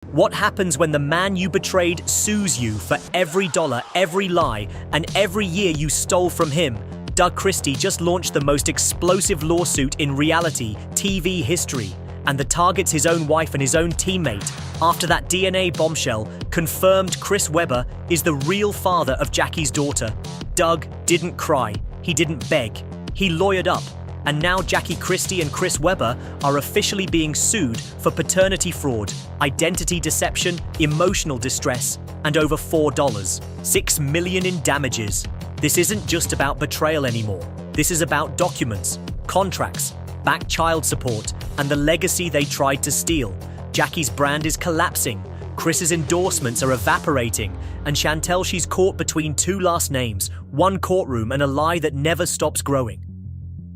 What happens when the man you betrayed sues you for every dollar, every lie, and every year you stole from him? Doug Christie just launched the most explosive lawsuit in reality TV history, and the target's his own wife and his own teammate. After that DNA bombshell confirmed Chris Webber is the real father of Jackie's daughter. Doug didn't cry, he didn't beg, he lawyered up. And now Jackie Christie and Chris Webber are officially being sued for paternity fraud, identity deception, emotional distress, and over $6 million in damages. This isn't just about betrayal anymore. This is about documents, contracts, back child support, and the legacy they tried to steal. Jackie's brand is collapsing, Chris's endorsements are evaporating, and Chantel, she's caught between two last names, one courtroom, and a lie that never stops growing.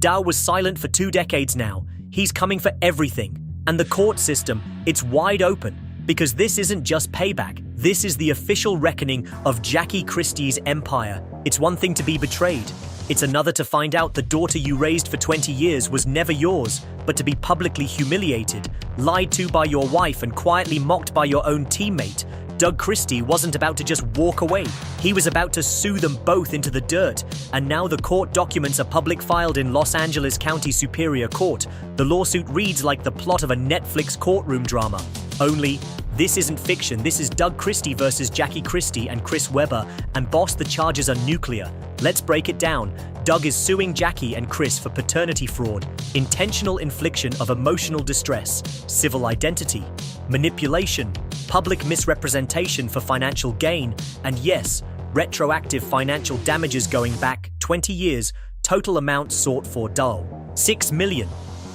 Dow was silent for 2 decades now. He's coming for everything. And the court system, it's wide open. Because this isn't just payback. This is the official reckoning of Jackie Christie's empire. It's one thing to be betrayed. It's another to find out the daughter you raised for 20 years was never yours, but to be publicly humiliated, lied to by your wife, and quietly mocked by your own teammate. Doug Christie wasn't about to just walk away. He was about to sue them both into the dirt. And now the court documents are public filed in Los Angeles County Superior Court. The lawsuit reads like the plot of a Netflix courtroom drama. Only, this isn't fiction. This is Doug Christie versus Jackie Christie and Chris Webber. And boss, the charges are nuclear. Let's break it down. Doug is suing Jackie and Chris for paternity fraud, intentional infliction of emotional distress, civil identity, manipulation, public misrepresentation for financial gain, and yes, retroactive financial damages going back 20 years, total amount sought for $6 million.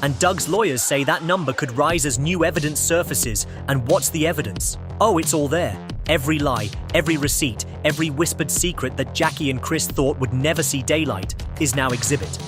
And Doug's lawyers say that number could rise as new evidence surfaces. And what's the evidence? Oh, it's all there. Every lie, every receipt, every whispered secret that Jackie and Chris thought would never see daylight is now exhibit.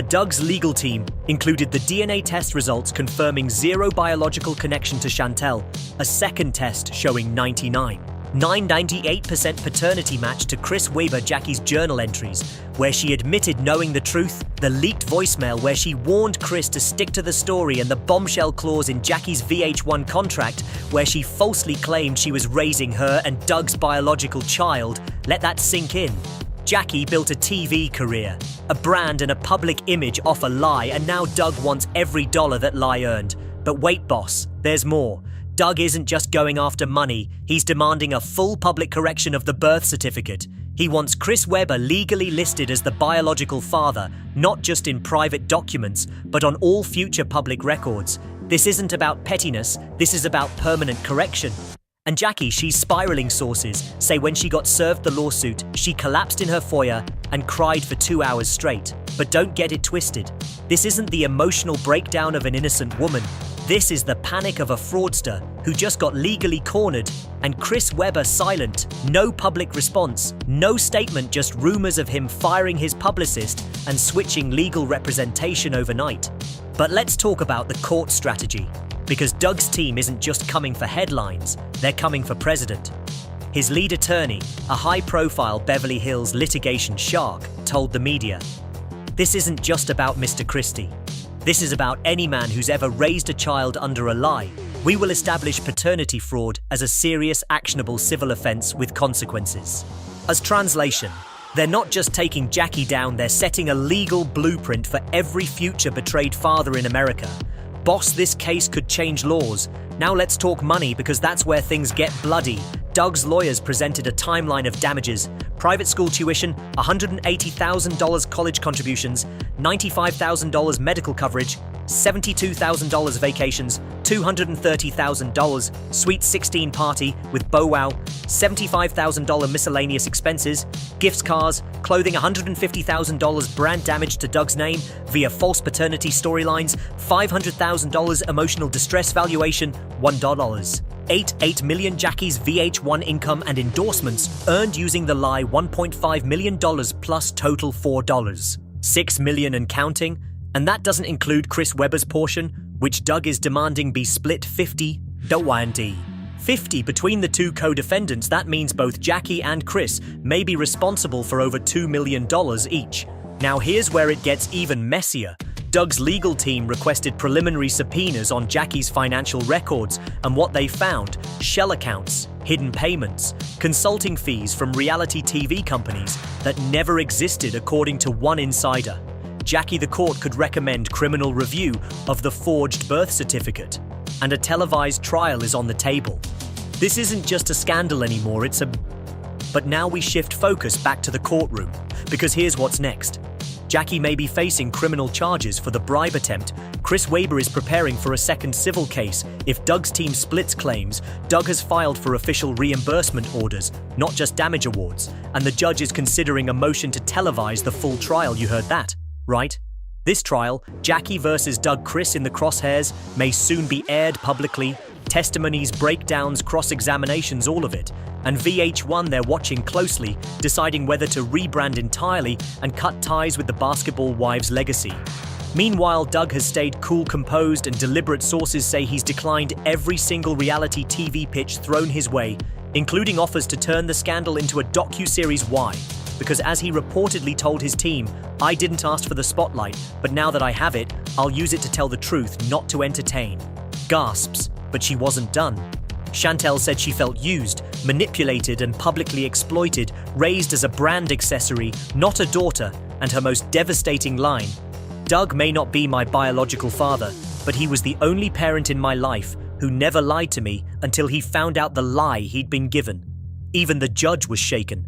Doug's legal team included the DNA test results confirming 0 biological connection to Chantel, a second test showing 98% paternity match to Chris Webber, Jackie's journal entries, where she admitted knowing the truth, the leaked voicemail where she warned Chris to stick to the story, and the bombshell clause in Jackie's VH1 contract where she falsely claimed she was raising her and Doug's biological child. Let that sink in. Jackie built a TV career, a brand and a public image off a lie, and now Doug wants every dollar that lie earned. But wait, boss, there's more. Doug isn't just going after money, he's demanding a full public correction of the birth certificate. He wants Chris Webber legally listed as the biological father, not just in private documents, but on all future public records. This isn't about pettiness, this is about permanent correction. And Jackie, she's spiraling. Sources say when she got served the lawsuit, she collapsed in her foyer and cried for 2 hours straight. But don't get it twisted. This isn't the emotional breakdown of an innocent woman. This is the panic of a fraudster who just got legally cornered. And Chris Webber silent, no public response, no statement, just rumors of him firing his publicist and switching legal representation overnight. But let's talk about the court strategy. Because Doug's team isn't just coming for headlines, they're coming for president. His lead attorney, a high-profile Beverly Hills litigation shark, told the media, "This isn't just about Mr. Christie. This is about any man who's ever raised a child under a lie. We will establish paternity fraud as a serious, actionable civil offense with consequences." As translation, they're not just taking Jackie down, they're setting a legal blueprint for every future betrayed father in America. Boss, this case could change laws. Now let's talk money, because that's where things get bloody. Doug's lawyers presented a timeline of damages. Private school tuition, $180,000 college contributions, $95,000 medical coverage, $72,000 vacations, $230,000 Sweet 16 party with Bow Wow, $75,000 miscellaneous expenses, gifts, cars, clothing, $150,000 brand damage to Doug's name via false paternity storylines, $500,000 emotional distress valuation, $1. $8 million Jackie's VH1 income and endorsements earned using the lie, $1.5 million plus total $4. $6 million and counting. And that doesn't include Chris Webber's portion, which Doug is demanding be split 50-50 between the two co-defendants. That means both Jackie and Chris may be responsible for over $2 million each. Now here's where it gets even messier. Doug's legal team requested preliminary subpoenas on Jackie's financial records, and what they found: shell accounts, hidden payments, consulting fees from reality TV companies that never existed according to one insider. Jackie, the court could recommend criminal review of the forged birth certificate, and a televised trial is on the table. This isn't just a scandal anymore, But now we shift focus back to the courtroom, because here's what's next. Jackie may be facing criminal charges for the bribe attempt. Chris Webber is preparing for a second civil case. If Doug's team splits claims, Doug has filed for official reimbursement orders, not just damage awards, and the judge is considering a motion to televise the full trial. You heard that, right? This trial, Jackie versus Doug Chris in the crosshairs, may soon be aired publicly. Testimonies, breakdowns, cross-examinations, all of it. And VH1, they're watching closely, deciding whether to rebrand entirely and cut ties with the Basketball Wives legacy. Meanwhile, Doug has stayed cool, composed, and deliberate. Sources say he's declined every single reality TV pitch thrown his way, including offers to turn the scandal into a docuseries. Why? Because as he reportedly told his team, "I didn't ask for the spotlight, but now that I have it, I'll use it to tell the truth, not to entertain." Gasps. But she wasn't done. Chantel said she felt used, manipulated, and publicly exploited, raised as a brand accessory, not a daughter, and her most devastating line: "Doug may not be my biological father, but he was the only parent in my life who never lied to me until he found out the lie he'd been given." Even the judge was shaken.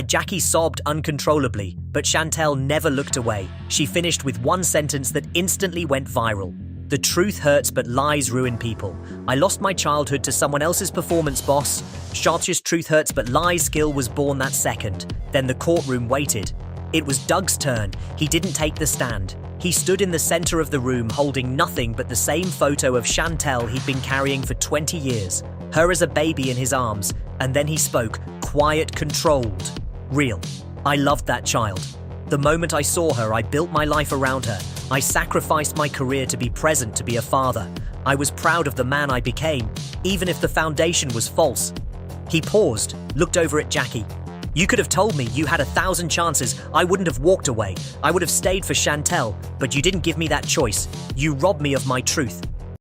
Jackie sobbed uncontrollably, but Chantel never looked away. She finished with one sentence that instantly went viral: "The truth hurts, but lies ruin people. I lost my childhood to someone else's performance boss. Shot's truth hurts, but lies skill was born that second." Then the courtroom waited. It was Doug's turn. He didn't take the stand. He stood in the center of the room holding nothing but the same photo of Chantel he'd been carrying for 20 years. Her as a baby in his arms. And then he spoke, quiet, controlled, real. "I loved that child. The moment I saw her, I built my life around her. I sacrificed my career to be present, to be a father. I was proud of the man I became, even if the foundation was false." He paused, looked over at Jackie. "You could have told me you had 1,000 chances. I wouldn't have walked away. I would have stayed for Chantel, but you didn't give me that choice. You robbed me of my truth.